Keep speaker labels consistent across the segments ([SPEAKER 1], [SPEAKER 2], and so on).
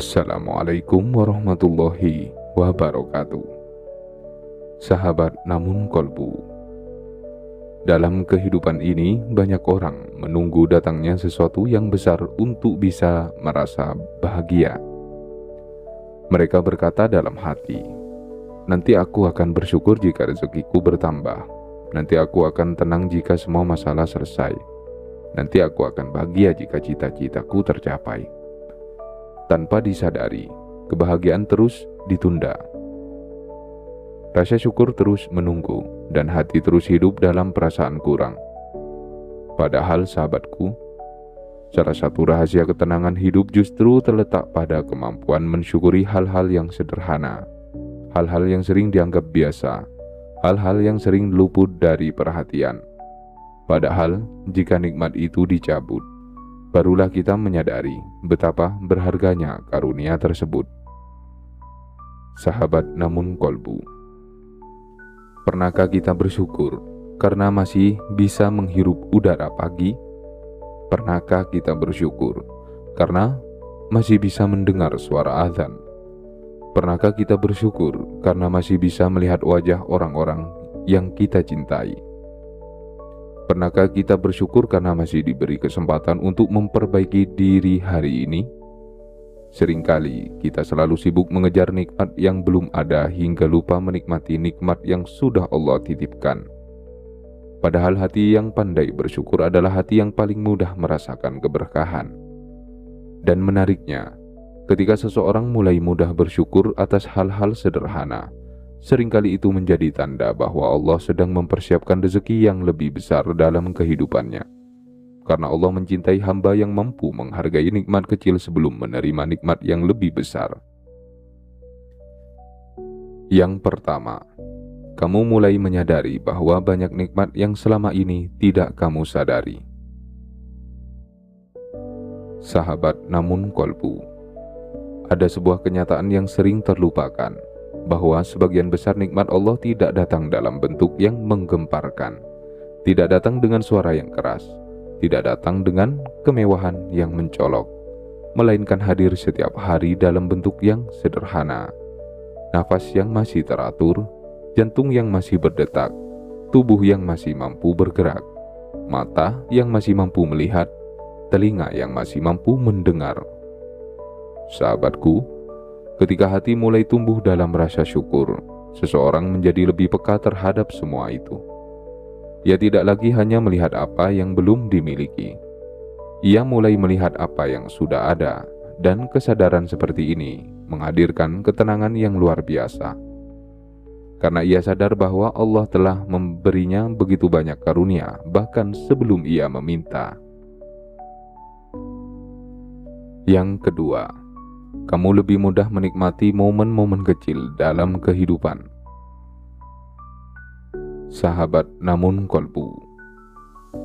[SPEAKER 1] Assalamualaikum warahmatullahi wabarakatuh. Sahabat namun kolbu, dalam kehidupan ini banyak orang menunggu datangnya sesuatu yang besar untuk bisa merasa bahagia. Mereka berkata dalam hati, nanti aku akan bersyukur jika rezekiku bertambah. Nanti aku akan tenang jika semua masalah selesai. Nanti aku akan bahagia jika cita-citaku tercapai. Tanpa disadari, kebahagiaan terus ditunda. Rasa syukur terus menunggu, dan hati terus hidup dalam perasaan kurang. Padahal sahabatku, salah satu rahasia ketenangan hidup justru terletak pada kemampuan mensyukuri hal-hal yang sederhana, hal-hal yang sering dianggap biasa, hal-hal yang sering luput dari perhatian. Padahal, jika nikmat itu dicabut, barulah kita menyadari betapa berharganya karunia tersebut. Sahabat namun kolbu, pernahkah kita bersyukur karena masih bisa menghirup udara pagi? Pernahkah kita bersyukur karena masih bisa mendengar suara azan? Pernahkah kita bersyukur karena masih bisa melihat wajah orang-orang yang kita cintai? Pernahkah kita bersyukur karena masih diberi kesempatan untuk memperbaiki diri hari ini? Seringkali kita selalu sibuk mengejar nikmat yang belum ada hingga lupa menikmati nikmat yang sudah Allah titipkan. Padahal hati yang pandai bersyukur adalah hati yang paling mudah merasakan keberkahan. Dan menariknya, ketika seseorang mulai mudah bersyukur atas hal-hal sederhana, seringkali itu menjadi tanda bahwa Allah sedang mempersiapkan rezeki yang lebih besar dalam kehidupannya. Karena Allah mencintai hamba yang mampu menghargai nikmat kecil sebelum menerima nikmat yang lebih besar. Yang pertama, kamu mulai menyadari bahwa banyak nikmat yang selama ini tidak kamu sadari. Sahabat namun kolbu, ada sebuah kenyataan yang sering terlupakan, bahwa sebagian besar nikmat Allah tidak datang dalam bentuk yang menggemparkan, tidak datang dengan suara yang keras, tidak datang dengan kemewahan yang mencolok, melainkan hadir setiap hari dalam bentuk yang sederhana. Nafas yang masih teratur, jantung yang masih berdetak, tubuh yang masih mampu bergerak, mata yang masih mampu melihat, telinga yang masih mampu mendengar. Sahabatku, ketika hati mulai tumbuh dalam rasa syukur, seseorang menjadi lebih peka terhadap semua itu. Ia tidak lagi hanya melihat apa yang belum dimiliki. Ia mulai melihat apa yang sudah ada, dan kesadaran seperti ini menghadirkan ketenangan yang luar biasa. Karena ia sadar bahwa Allah telah memberinya begitu banyak karunia, bahkan sebelum ia meminta. Yang kedua, kamu lebih mudah menikmati momen-momen kecil dalam kehidupan. Sahabat namun kolbu,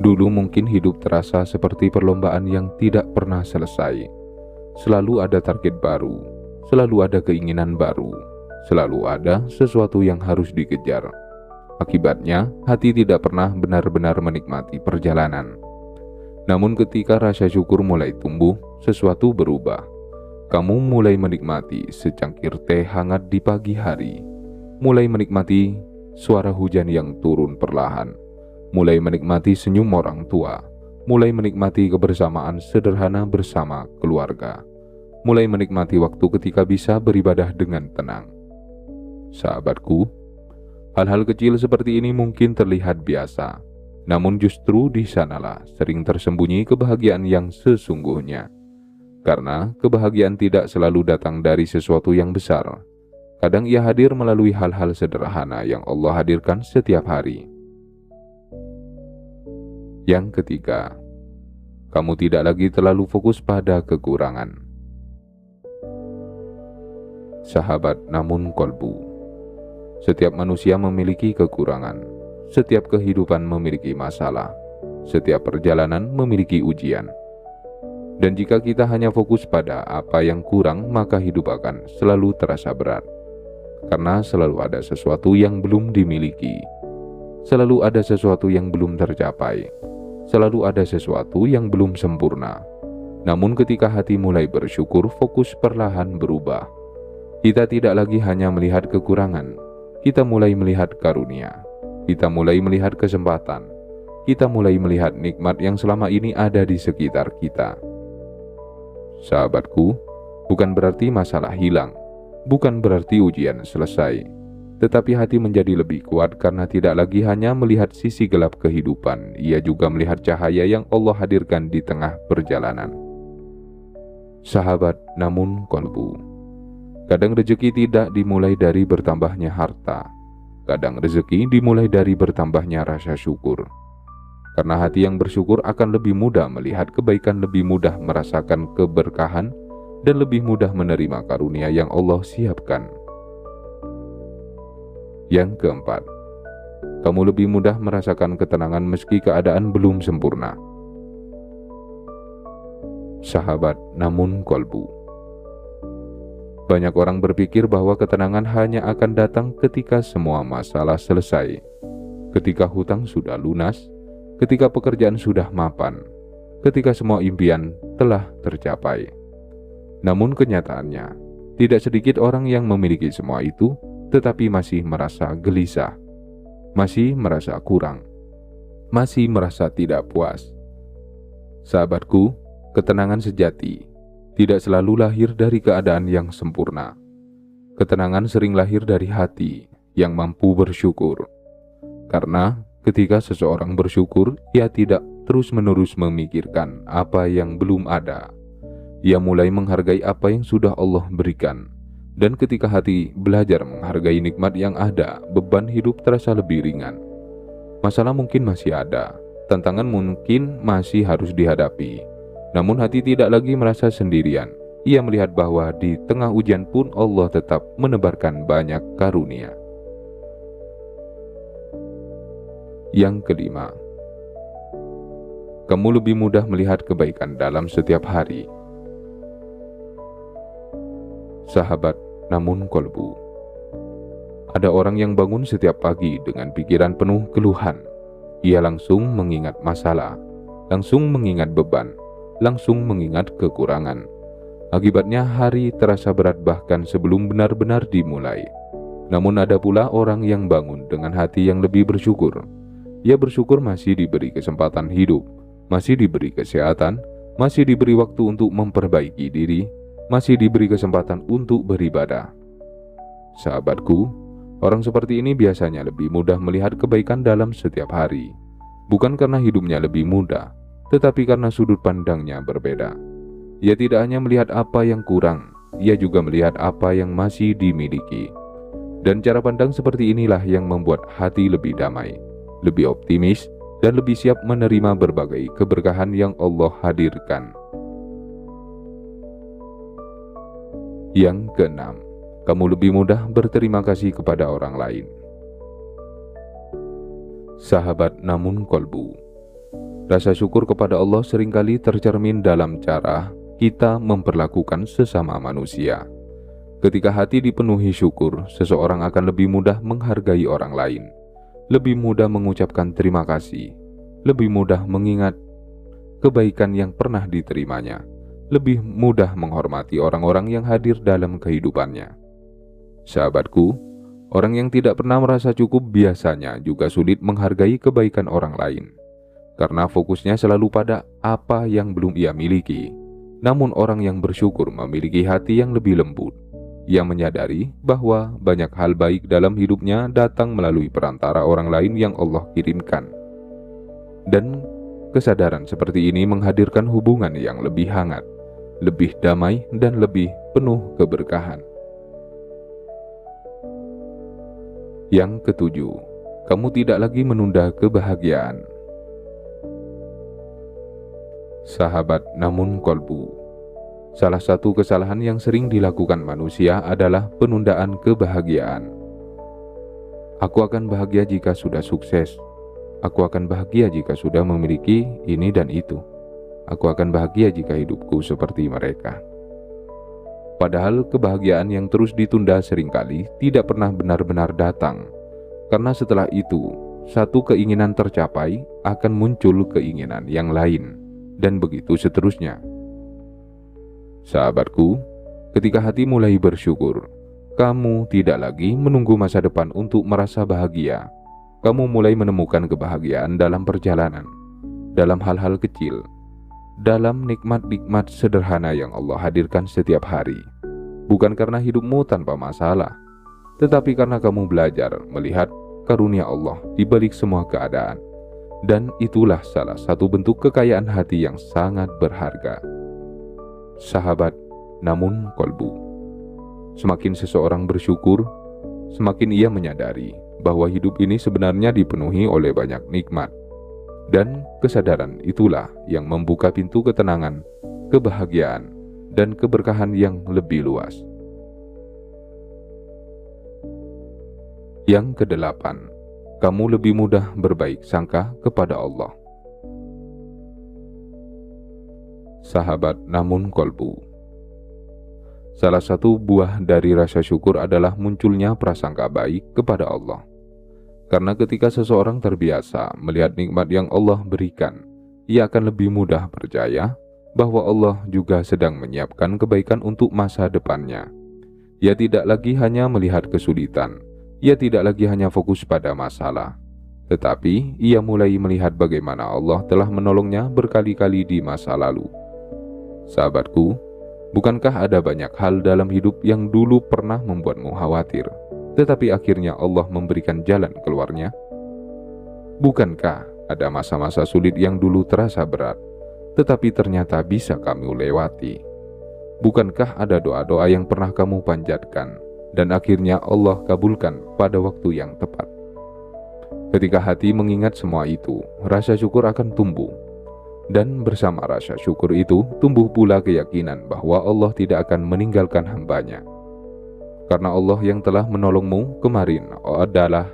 [SPEAKER 1] dulu mungkin hidup terasa seperti perlombaan yang tidak pernah selesai. Selalu ada target baru, selalu ada keinginan baru, selalu ada sesuatu yang harus dikejar. Akibatnya, hati tidak pernah benar-benar menikmati perjalanan. Namun ketika rasa syukur mulai tumbuh, sesuatu berubah. Kamu mulai menikmati secangkir teh hangat di pagi hari, mulai menikmati suara hujan yang turun perlahan, mulai menikmati senyum orang tua, mulai menikmati kebersamaan sederhana bersama keluarga, mulai menikmati waktu ketika bisa beribadah dengan tenang. Sahabatku, hal-hal kecil seperti ini mungkin terlihat biasa, namun justru di sanalah sering tersembunyi kebahagiaan yang sesungguhnya. Karena kebahagiaan tidak selalu datang dari sesuatu yang besar. Kadang ia hadir melalui hal-hal sederhana yang Allah hadirkan setiap hari. Yang ketiga, kamu tidak lagi terlalu fokus pada kekurangan. Sahabat namun kolbu, setiap manusia memiliki kekurangan. Setiap kehidupan memiliki masalah. Setiap perjalanan memiliki ujian. Dan jika kita hanya fokus pada apa yang kurang, maka hidup akan selalu terasa berat. Karena selalu ada sesuatu yang belum dimiliki. Selalu ada sesuatu yang belum tercapai. Selalu ada sesuatu yang belum sempurna. Namun ketika hati mulai bersyukur, fokus perlahan berubah. Kita tidak lagi hanya melihat kekurangan, kita mulai melihat karunia. Kita mulai melihat kesempatan. Kita mulai melihat nikmat yang selama ini ada di sekitar kita. Sahabatku, bukan berarti masalah hilang, bukan berarti ujian selesai, tetapi hati menjadi lebih kuat karena tidak lagi hanya melihat sisi gelap kehidupan, ia juga melihat cahaya yang Allah hadirkan di tengah perjalanan. Sahabat namun kolbu, kadang rezeki tidak dimulai dari bertambahnya harta, kadang rezeki dimulai dari bertambahnya rasa syukur. Karena hati yang bersyukur akan lebih mudah melihat kebaikan, lebih mudah merasakan keberkahan, dan lebih mudah menerima karunia yang Allah siapkan. Yang keempat, kamu lebih mudah merasakan ketenangan meski keadaan belum sempurna. Sahabat namun kolbu, banyak orang berpikir bahwa ketenangan hanya akan datang ketika semua masalah selesai, ketika hutang sudah lunas, ketika pekerjaan sudah mapan, ketika semua impian telah tercapai. Namun kenyataannya, tidak sedikit orang yang memiliki semua itu, tetapi masih merasa gelisah, masih merasa kurang, masih merasa tidak puas. Sahabatku, ketenangan sejati tidak selalu lahir dari keadaan yang sempurna. Ketenangan sering lahir dari hati yang mampu bersyukur. Karena ketika seseorang bersyukur, ia tidak terus-menerus memikirkan apa yang belum ada. Ia mulai menghargai apa yang sudah Allah berikan. Dan ketika hati belajar menghargai nikmat yang ada, beban hidup terasa lebih ringan. Masalah mungkin masih ada, tantangan mungkin masih harus dihadapi. Namun hati tidak lagi merasa sendirian. Ia melihat bahwa di tengah ujian pun Allah tetap menebarkan banyak karunia. Yang kelima, kamu lebih mudah melihat kebaikan dalam setiap hari. Sahabat namun kolbu, ada orang yang bangun setiap pagi dengan pikiran penuh keluhan. Ia langsung mengingat masalah, langsung mengingat beban, langsung mengingat kekurangan. Akibatnya hari terasa berat bahkan sebelum benar-benar dimulai. Namun ada pula orang yang bangun dengan hati yang lebih bersyukur. Ia bersyukur masih diberi kesempatan hidup, masih diberi kesehatan, masih diberi waktu untuk memperbaiki diri, masih diberi kesempatan untuk beribadah. Sahabatku, orang seperti ini biasanya lebih mudah melihat kebaikan dalam setiap hari. Bukan karena hidupnya lebih mudah, tetapi karena sudut pandangnya berbeda. Ia tidak hanya melihat apa yang kurang, ia juga melihat apa yang masih dimiliki. Dan cara pandang seperti inilah yang membuat hati lebih damai, lebih optimis, dan lebih siap menerima berbagai keberkahan yang Allah hadirkan. Yang keenam, kamu lebih mudah berterima kasih kepada orang lain. Sahabat namun kolbu, rasa syukur kepada Allah seringkali tercermin dalam cara kita memperlakukan sesama manusia. Ketika hati dipenuhi syukur, seseorang akan lebih mudah menghargai orang lain, lebih mudah mengucapkan terima kasih, lebih mudah mengingat kebaikan yang pernah diterimanya, lebih mudah menghormati orang-orang yang hadir dalam kehidupannya. Sahabatku, orang yang tidak pernah merasa cukup biasanya juga sulit menghargai kebaikan orang lain, karena fokusnya selalu pada apa yang belum ia miliki. Namun orang yang bersyukur memiliki hati yang lebih lembut. Ia menyadari bahwa banyak hal baik dalam hidupnya datang melalui perantara orang lain yang Allah kirimkan. Dan kesadaran seperti ini menghadirkan hubungan yang lebih hangat, lebih damai, dan lebih penuh keberkahan. Yang ketujuh, kamu tidak lagi menunda kebahagiaan. Sahabat namun kolbu, salah satu kesalahan yang sering dilakukan manusia adalah penundaan kebahagiaan. Aku akan bahagia jika sudah sukses. Aku akan bahagia jika sudah memiliki ini dan itu. Aku akan bahagia jika hidupku seperti mereka. Padahal kebahagiaan yang terus ditunda seringkali tidak pernah benar-benar datang. Karena setelah itu, satu keinginan tercapai akan muncul keinginan yang lain. Dan begitu seterusnya. Sahabatku, ketika hati mulai bersyukur, kamu tidak lagi menunggu masa depan untuk merasa bahagia. Kamu mulai menemukan kebahagiaan dalam perjalanan, dalam hal-hal kecil, dalam nikmat-nikmat sederhana yang Allah hadirkan setiap hari. Bukan karena hidupmu tanpa masalah, tetapi karena kamu belajar melihat karunia Allah di balik semua keadaan. Dan itulah salah satu bentuk kekayaan hati yang sangat berharga. Sahabat, namun kolbu. Semakin seseorang bersyukur, semakin ia menyadari bahwa hidup ini sebenarnya dipenuhi oleh banyak nikmat. Dan kesadaran itulah yang membuka pintu ketenangan, kebahagiaan, dan keberkahan yang lebih luas. Yang kedelapan, kamu lebih mudah berbaik sangka kepada Allah. Sahabat namun kolbu. Salah satu buah dari rasa syukur adalah munculnya prasangka baik kepada Allah. Karena ketika seseorang terbiasa melihat nikmat yang Allah berikan, ia akan lebih mudah percaya bahwa Allah juga sedang menyiapkan kebaikan untuk masa depannya. Ia tidak lagi hanya melihat kesulitan, ia tidak lagi hanya fokus pada masalah, tetapi ia mulai melihat bagaimana Allah telah menolongnya berkali-kali di masa lalu. Sahabatku, bukankah ada banyak hal dalam hidup yang dulu pernah membuatmu khawatir, tetapi akhirnya Allah memberikan jalan keluarnya? Bukankah ada masa-masa sulit yang dulu terasa berat, tetapi ternyata bisa kamu lewati? Bukankah ada doa-doa yang pernah kamu panjatkan, dan akhirnya Allah kabulkan pada waktu yang tepat? Ketika hati mengingat semua itu, rasa syukur akan tumbuh. Dan bersama rasa syukur itu, tumbuh pula keyakinan bahwa Allah tidak akan meninggalkan hambanya. Karena Allah yang telah menolongmu kemarin adalah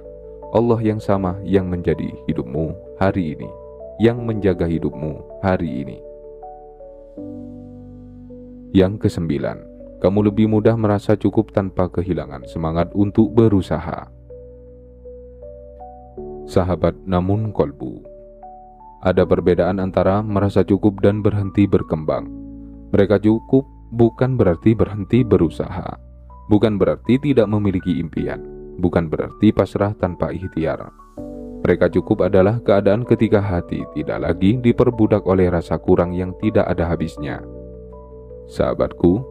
[SPEAKER 1] Allah yang sama yang menjadi hidupmu hari ini, yang menjaga hidupmu hari ini. Yang kesembilan, kamu lebih mudah merasa cukup tanpa kehilangan semangat untuk berusaha. Sahabat namun kolbu. Ada perbedaan antara merasa cukup dan berhenti berkembang. Mereka cukup bukan berarti berhenti berusaha, bukan berarti tidak memiliki impian, bukan berarti pasrah tanpa ikhtiar. Mereka cukup adalah keadaan ketika hati tidak lagi diperbudak oleh rasa kurang yang tidak ada habisnya. Sahabatku,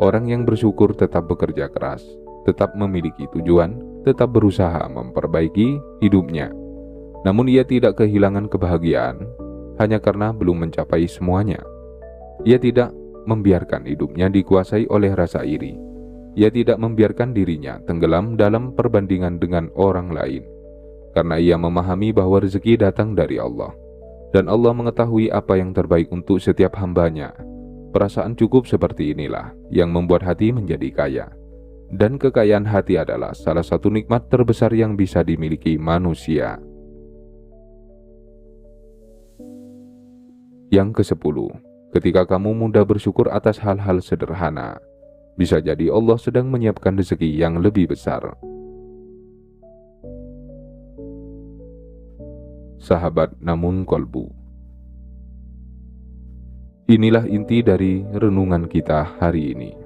[SPEAKER 1] orang yang bersyukur tetap bekerja keras, tetap memiliki tujuan, tetap berusaha memperbaiki hidupnya. Namun ia tidak kehilangan kebahagiaan hanya karena belum mencapai semuanya. Ia tidak membiarkan hidupnya dikuasai oleh rasa iri. Ia tidak membiarkan dirinya tenggelam dalam perbandingan dengan orang lain. Karena ia memahami bahwa rezeki datang dari Allah. Dan Allah mengetahui apa yang terbaik untuk setiap hambanya. Perasaan cukup seperti inilah yang membuat hati menjadi kaya. Dan kekayaan hati adalah salah satu nikmat terbesar yang bisa dimiliki manusia. Yang ke-10, ketika kamu mudah bersyukur atas hal-hal sederhana, bisa jadi Allah sedang menyiapkan rezeki yang lebih besar. Sahabat namun kolbu. Inilah inti dari renungan kita hari ini.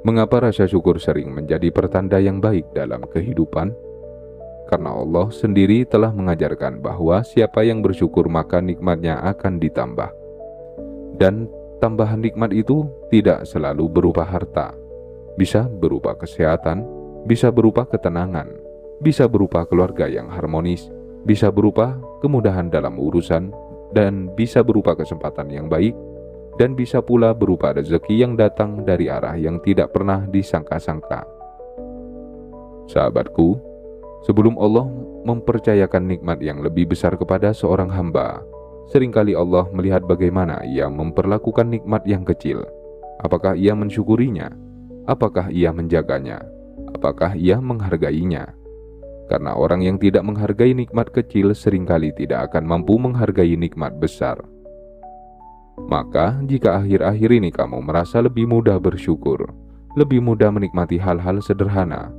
[SPEAKER 1] Mengapa rasa syukur sering menjadi pertanda yang baik dalam kehidupan? Karena Allah sendiri telah mengajarkan bahwa siapa yang bersyukur maka nikmatnya akan ditambah. Dan tambahan nikmat itu tidak selalu berupa harta. Bisa berupa kesehatan, bisa berupa ketenangan, bisa berupa keluarga yang harmonis, bisa berupa kemudahan dalam urusan, dan bisa berupa kesempatan yang baik, dan bisa pula berupa rezeki yang datang dari arah yang tidak pernah disangka-sangka. Sahabatku, sebelum Allah mempercayakan nikmat yang lebih besar kepada seorang hamba, seringkali Allah melihat bagaimana ia memperlakukan nikmat yang kecil. Apakah ia mensyukurinya? Apakah ia menjaganya? Apakah ia menghargainya? Karena orang yang tidak menghargai nikmat kecil seringkali tidak akan mampu menghargai nikmat besar. Maka jika akhir-akhir ini kamu merasa lebih mudah bersyukur, lebih mudah menikmati hal-hal sederhana,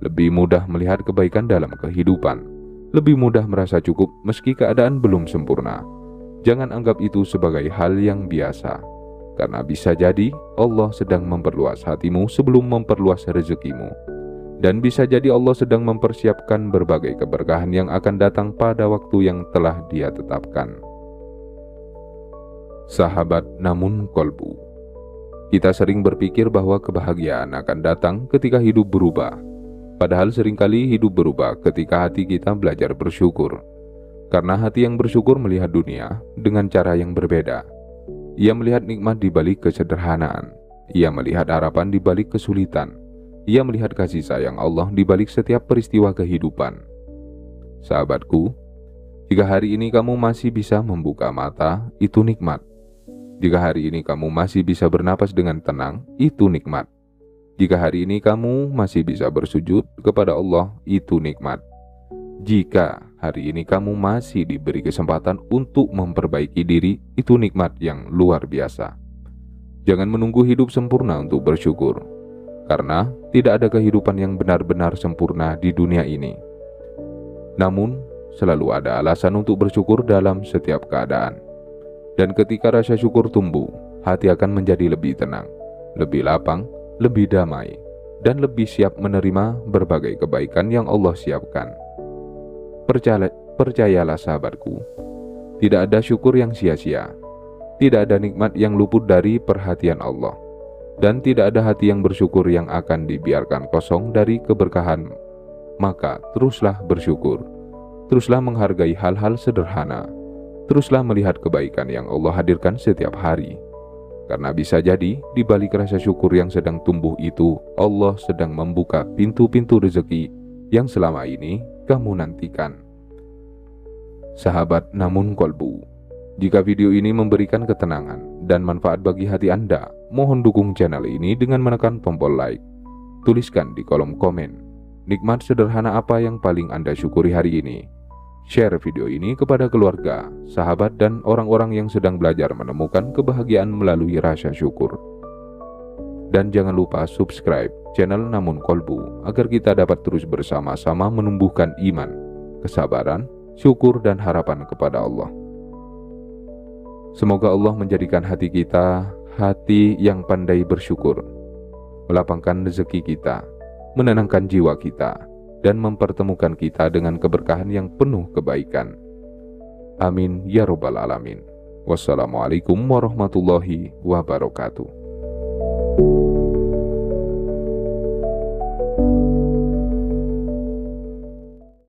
[SPEAKER 1] lebih mudah melihat kebaikan dalam kehidupan, lebih mudah merasa cukup meski keadaan belum sempurna, jangan anggap itu sebagai hal yang biasa. Karena bisa jadi Allah sedang memperluas hatimu sebelum memperluas rezekimu. Dan bisa jadi Allah sedang mempersiapkan berbagai keberkahan yang akan datang pada waktu yang telah Dia tetapkan. Sahabat namun kolbu. Kita sering berpikir bahwa kebahagiaan akan datang ketika hidup berubah. Padahal seringkali hidup berubah ketika hati kita belajar bersyukur. Karena hati yang bersyukur melihat dunia dengan cara yang berbeda. Ia melihat nikmat di balik kesederhanaan. Ia melihat harapan di balik kesulitan. Ia melihat kasih sayang Allah di balik setiap peristiwa kehidupan. Sahabatku, jika hari ini kamu masih bisa membuka mata, itu nikmat. Jika hari ini kamu masih bisa bernapas dengan tenang, itu nikmat. Jika hari ini kamu masih bisa bersujud kepada Allah, itu nikmat. Jika hari ini kamu masih diberi kesempatan untuk memperbaiki diri, itu nikmat yang luar biasa. Jangan menunggu hidup sempurna untuk bersyukur, karena tidak ada kehidupan yang benar-benar sempurna di dunia ini. Namun, selalu ada alasan untuk bersyukur dalam setiap keadaan. Dan ketika rasa syukur tumbuh, hati akan menjadi lebih tenang, lebih lapang, lebih damai, dan lebih siap menerima berbagai kebaikan yang Allah siapkan. Percayalah sahabatku, tidak ada syukur yang sia-sia, tidak ada nikmat yang luput dari perhatian Allah, dan tidak ada hati yang bersyukur yang akan dibiarkan kosong dari keberkahan. Maka teruslah bersyukur, teruslah menghargai hal-hal sederhana, teruslah melihat kebaikan yang Allah hadirkan setiap hari. Karena bisa jadi di balik rasa syukur yang sedang tumbuh itu, Allah sedang membuka pintu-pintu rezeki yang selama ini kamu nantikan. Sahabat namun kolbu, jika video ini memberikan ketenangan dan manfaat bagi hati Anda, mohon dukung channel ini dengan menekan tombol like. Tuliskan di kolom komen, nikmat sederhana apa yang paling Anda syukuri hari ini. Share video ini kepada keluarga, sahabat, dan orang-orang yang sedang belajar menemukan kebahagiaan melalui rasa syukur. Dan jangan lupa subscribe channel Namun Kolbu agar kita dapat terus bersama-sama menumbuhkan iman, kesabaran, syukur, dan harapan kepada Allah. Semoga Allah menjadikan hati kita hati yang pandai bersyukur, melapangkan rezeki kita, menenangkan jiwa kita, dan mempertemukan kita dengan keberkahan yang penuh kebaikan. Amin ya Rabbal Alamin. Wassalamualaikum warahmatullahi wabarakatuh.